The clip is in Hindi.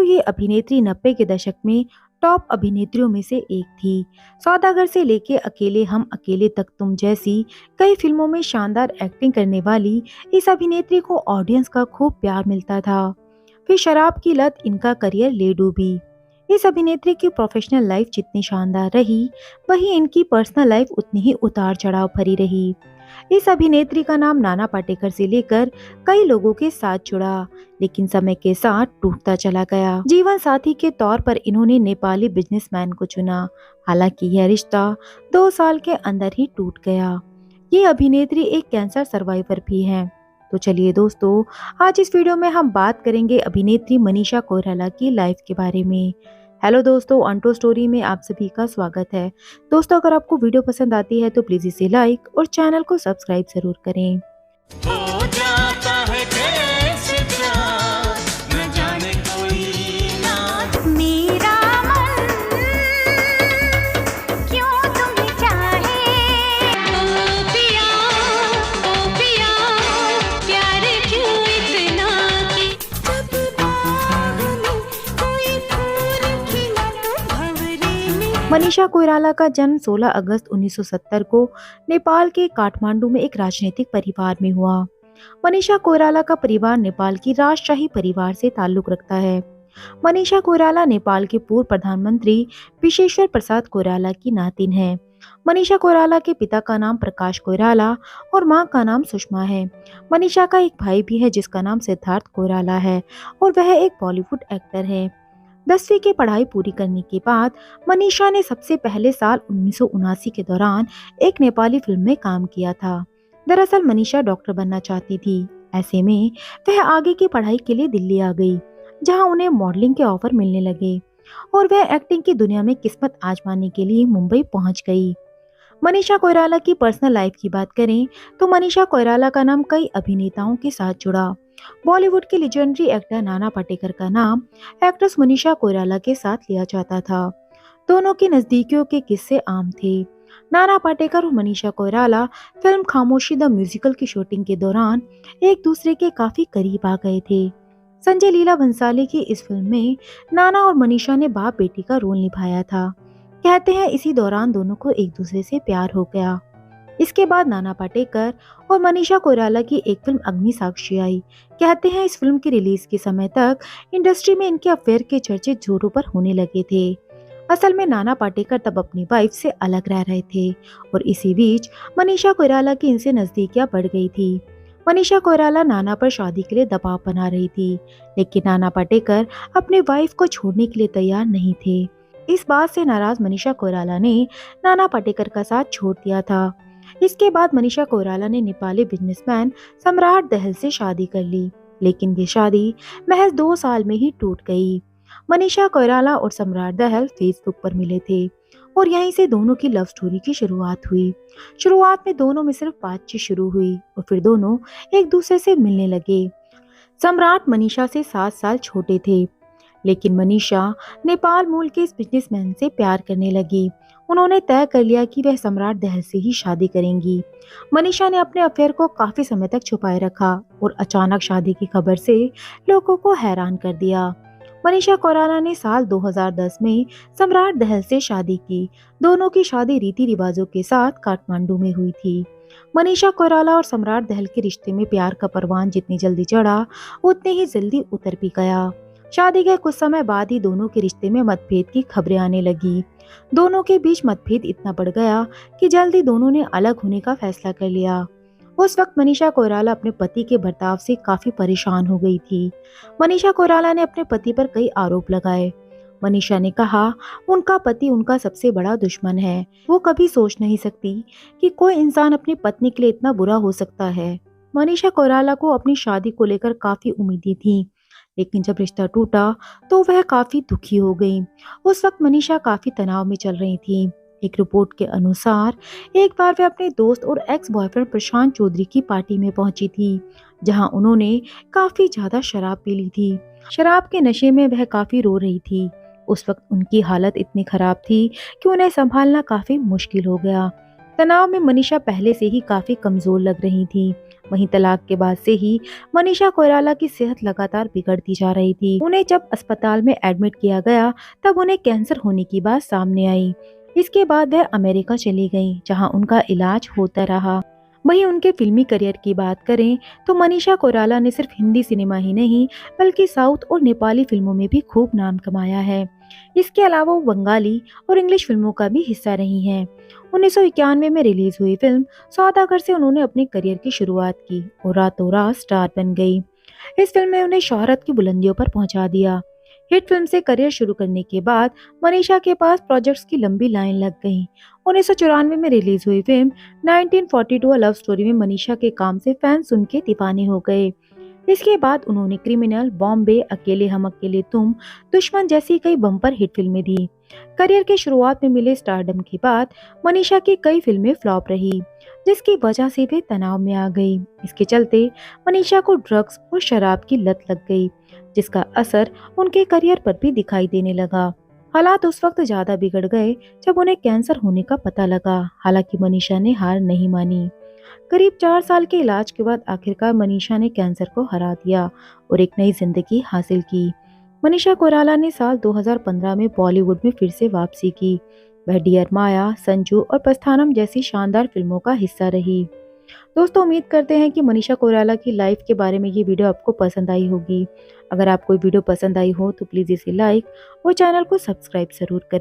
ये अभिनेत्री 90 के दशक में टॉप अभिनेत्रियों में से एक थी। सौदागर से लेके अकेले हम अकेले तक तुम जैसी कई फिल्मों में शानदार एक्टिंग करने वाली इस अभिनेत्री को ऑडियंस का खूब प्यार मिलता था। फिर शराब की लत इनका करियर ले डूबी। इस अभिनेत्री की प्रोफेशनल लाइफ जितनी शानदार रही, वहीं इनकी पर्सनल लाइफ उतनी ही उतार चढ़ाव भरी रही। इस अभिनेत्री का नाम नाना पाटेकर से लेकर कई लोगों के साथ जुड़ा, लेकिन समय के साथ टूटता चला गया। जीवन साथी के तौर पर इन्होंने नेपाली बिजनेसमैन को चुना, हालांकि यह रिश्ता 2 साल के अंदर ही टूट गया। ये अभिनेत्री एक कैंसर सर्वाइवर भी हैं। तो चलिए दोस्तों, आज इस वीडियो में हम बात करेंगे अभिनेत्री मनीषा कोइराला की लाइफ के बारे में। हेलो दोस्तों, अंटो स्टोरी में आप सभी का स्वागत है। दोस्तों, अगर आपको वीडियो पसंद आती है तो प्लीज इसे लाइक और चैनल को सब्सक्राइब जरूर करें। हो जाता है कैसे प्यार, न जाने कोई ना मेरा मन क्यों तुम्हें चाहे। ओ पिया प्यार क्यों इतना कि जब बाग में कोई फूल खिला तो भंवरे में। मनीषा कोइराला का जन्म 16 अगस्त 1970 को नेपाल के काठमांडू में एक राजनीतिक परिवार में हुआ। मनीषा कोइराला का परिवार नेपाल की राजशाही परिवार से ताल्लुक रखता है। मनीषा कोइराला नेपाल के पूर्व प्रधानमंत्री विश्वेश्वर प्रसाद कोइराला की नातिन है। मनीषा कोइराला के पिता का नाम प्रकाश कोइराला और मां का नाम सुषमा है। मनीषा का एक भाई भी है जिसका नाम सिद्धार्थ कोइराला है और वह एक बॉलीवुड एक्टर है। 10वीं की पढ़ाई पूरी करने के बाद मनीषा ने सबसे पहले साल 1979 के दौरान एक नेपाली फिल्म में काम किया था। दरअसल मनीषा डॉक्टर बनना चाहती थी। ऐसे में वह आगे की पढ़ाई के लिए दिल्ली आ गई, जहां उन्हें मॉडलिंग के ऑफर मिलने लगे और वह एक्टिंग की दुनिया में किस्मत आजमाने के लिए मुंबई पहुंच गई। मनीषा कोइराला की पर्सनल लाइफ की बात करें तो मनीषा कोइराला का नाम कई अभिनेताओं के साथ जुड़ा। बॉलीवुड के लेजेंडरी एक्टर नाना पाटेकर का नाम एक्ट्रेस मनीषा कोइराला के साथ लिया जाता था। दोनों की नजदीकियों के किस्से आम थे। नाना पाटेकर और मनीषा कोइराला फिल्म खामोशी द म्यूजिकल की शूटिंग के दौरान एक दूसरे के काफी करीब आ गए थे। संजय लीला भंसाली की इस फिल्म में नाना और मनीषा ने बाप बेटी का रोल निभाया था। कहते हैं इसी दौरान दोनों को एक दूसरे से प्यार हो गया। इसके बाद नाना पाटेकर और मनीषा कोइराला की एक फिल्म अग्नि साक्षी आई। कहते हैं इस फिल्म के रिलीज के समय तक इंडस्ट्री में इनके अफेयर के चर्चे जोरों पर होने लगे थे। असल में नाना पाटेकर तब अपनी वाइफ से अलग रह रहे थे और इसी बीच मनीषा कोइराला की इनसे नजदीकियां बढ़ गई थी। मनीषा कोइराला नाना पर शादी के लिए दबाव बना रही थी, लेकिन नाना पाटेकर अपनी वाइफ को छोड़ने के लिए तैयार नहीं थे। इस बात से नाराज मनीषा कोइराला ने नाना पाटेकर का साथ छोड़ दिया था। इसके बाद मनीषा कोइराला ने नेपाली बिजनेसमैन सम्राट दहल से शादी कर ली, लेकिन ये शादी महज 2 साल में ही टूट गई। मनीषा कोइराला और सम्राट दहल फेसबुक पर मिले थे और यहीं से दोनों की लव स्टोरी की शुरुआत हुई। शुरुआत में दोनों में सिर्फ बातचीत शुरू हुई और फिर दोनों एक दूसरे से मिलने लगे। सम्राट मनीषा से 7 साल छोटे थे, लेकिन मनीषा नेपाल मूल के इस बिजनेसमैन से प्यार करने लगी। उन्होंने तय कर लिया कि वह सम्राट दहल से ही शादी करेंगी। मनीषा ने अपने अफेयर को काफी समय तक छुपाए रखा और अचानक शादी की खबर से लोगों को हैरान कर दिया। मनीषा कोइराला ने साल 2010 में सम्राट दहल से शादी की। दोनों की शादी रीति रिवाजों के साथ काठमांडू में हुई थी। मनीषा कोइराला और सम्राट दहल के रिश्ते में प्यार का परवान जितनी जल्दी चढ़ा, उतनी ही जल्दी उतर भी गया। शादी के कुछ समय बाद ही दोनों के रिश्ते में मतभेद की खबरें आने लगी। दोनों के बीच मतभेद इतना बढ़ गया कि जल्दी दोनों ने अलग होने का फैसला कर लिया। उस वक्त मनीषा कोइराला अपने पति के बर्ताव से काफी परेशान हो गई थी। मनीषा कोइराला ने अपने पति पर कई आरोप लगाए। मनीषा ने कहा उनका पति उनका सबसे बड़ा दुश्मन है। वो कभी सोच नहीं सकती कि कोई इंसान अपनी पत्नी के लिए इतना बुरा हो सकता है। मनीषा कोइराला को अपनी शादी को लेकर काफी उम्मीदें थी, लेकिन जब रिश्ता टूटा तो वह काफी दुखी हो गई। उस वक्त मनीषा काफी तनाव में चल रही थी। एक रिपोर्ट के अनुसार एक बार वह अपने दोस्त और एक्स बॉयफ्रेंड प्रशांत चौधरी की पार्टी में पहुंची थी, जहां उन्होंने काफी ज्यादा शराब पी ली थी। शराब के नशे में वह काफी रो रही थी। उस वक्त उनकी हालत इतनी खराब थी कि उन्हें संभालना काफी मुश्किल हो गया। तनाव में मनीषा पहले से ही काफी कमजोर लग रही थी। वहीं तलाक के बाद से ही मनीषा कोइराला की सेहत लगातार बिगड़ती जा रही थी। उन्हें जब अस्पताल में एडमिट किया गया तब उन्हें कैंसर होने की बात सामने आई। इसके बाद वह अमेरिका चली गईं, जहां उनका इलाज होता रहा। वहीं उनके फिल्मी करियर की बात करें तो मनीषा कोइराला ने सिर्फ हिंदी सिनेमा ही नहीं बल्कि साउथ और नेपाली फिल्मों में भी खूब नाम कमाया है। इसके अलावा वो बंगाली और इंग्लिश फिल्मों का भी हिस्सा रही हैं। 1991 में रिलीज हुई फिल्म सौदागर से उन्होंने अपने करियर की शुरुआत की और रातों रात स्टार बन गई। इस फिल्म ने उन्हें शोहरत की बुलंदियों पर पहुंचा दिया। हिट फिल्म से करियर शुरू करने के बाद मनीषा के पास प्रोजेक्ट्स की लंबी लाइन लग गई। 1994 में रिलीज हुई फिल्म 1942 लव स्टोरी में मनीषा के काम से फैंस उनके दीवाने हो गए। इसके बाद उन्होंने क्रिमिनल, बॉम्बे, अकेले हम अकेले तुम, दुश्मन जैसी कई बम्पर हिट फिल्में दी। करियर की शुरुआत में मिले स्टारडम के बाद मनीषा की कई फिल्में फ्लॉप रही, जिसकी वजह से वे तनाव में आ गई। इसके चलते मनीषा को ड्रग्स और शराब की लत लग गई, जिसका असर उनके करियर पर भी दिखाई देने लगा। हालात उस वक्त ज्यादा बिगड़ गए जब उन्हें कैंसर होने का पता लगा। हालांकि मनीषा ने हार नहीं मानी। करीब 4 साल के इलाज के बाद आखिरकार मनीषा ने कैंसर को हरा दिया और एक नई जिंदगी हासिल की। मनीषा कोइराला ने साल 2015 में बॉलीवुड में फिर से वापसी की। वह डियर माया, संजू और प्रस्थानम जैसी शानदार फिल्मों का हिस्सा रही। दोस्तों, उम्मीद करते हैं कि मनीषा कोइराला की लाइफ के बारे में ये वीडियो आपको पसंद आई होगी। अगर आपको वीडियो पसंद आई हो तो प्लीज़ इसे लाइक और चैनल को सब्सक्राइब जरूर करें।